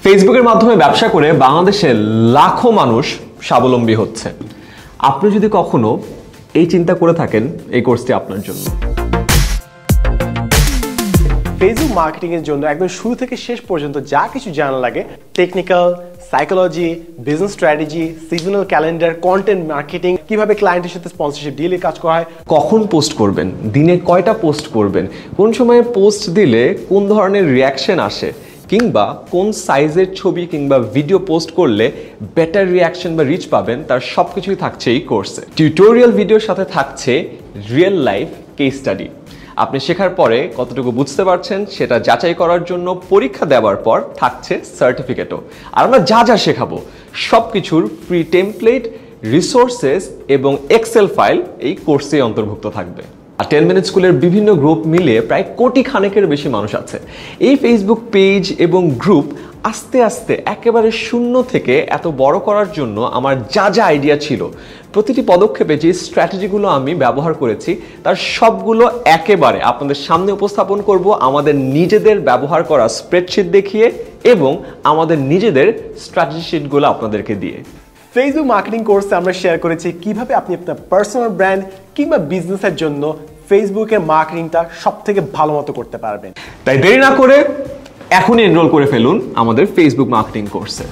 ফেসবুকের মাধ্যমে ব্যবসা করে বাংলাদেশে লাখো মানুষ স্বাবলম্বী হচ্ছে। আপনি যদি কখনো এই চিন্তা করে থাকেন, এই কোর্সটি আপনার জন্য। ফেসবুক মার্কেটিং এর জন্য একদম শুরু থেকে শেষ পর্যন্ত যা কিছু জানা লাগে, technical, psychology, business strategy, seasonal calendar, content marketing, কিভাবে ক্লায়েন্টের সাথে স্পন্সরশিপ ডিলে কাজ করা হয়, কখন পোস্ট করবেন, দিনে কয়টা পোস্ট করবেন, কোন সময়ে পোস্ট দিলে কোন ধরনের রিয়াকশন আসে, কিংবা কোন সাইজের ছবি কিংবা ভিডিও পোস্ট করলে বেটার রিয়াকশন বা রিচ পাবেন, তার সব কিছুই থাকছে এই কোর্সে। টিউটোরিয়াল ভিডিওর সাথে থাকছে রিয়েল লাইফ কেস স্টাডি। আপনি শেখার পরে কতটুকু বুঝতে পারছেন সেটা যাচাই করার জন্য পরীক্ষা দেওয়ার পর থাকছে সার্টিফিকেটও। আর আমরা যা যা শেখাবো সব কিছুর ফ্রি টেমপ্লেট, রিসোর্সেস এবং এক্সেল ফাইল এই কোর্সে অন্তর্ভুক্ত থাকবে। আর 10 মিনিট স্কুলের বিভিন্ন গ্রুপ মিলিয়ে প্রায় কোটি খানেকের বেশি মানুষ আছে। এই ফেসবুক পেজ এবং গ্রুপ আস্তে আস্তে একেবারে শূন্য থেকে এত বড় করার জন্য আমার যা যা আইডিয়া ছিল, প্রতিটি পদক্ষেপে যে স্ট্র্যাটেজিগুলো আমি ব্যবহার করেছি তার সবগুলো একেবারে আপনাদের সামনে উপস্থাপন করব আমাদের নিজেদের ব্যবহার করা স্প্রেডশিট দেখিয়ে এবং আমাদের নিজেদের স্ট্র্যাটেজি শিটগুলো আপনাদেরকে দিয়ে। ফেসবুক মার্কেটিং কোর্সে আমরা শেয়ার করেছি কিভাবে আপনি আপনার পার্সোনাল ব্র্যান্ড কিংবা বিজনেসের জন্য ফেসবুকের মার্কেটিংটা সবথেকে ভালো মতো করতে পারবেন। তাই দেরি না করে এখনই এনরোল করে ফেলুন আমাদের ফেসবুক মার্কেটিং কোর্সে।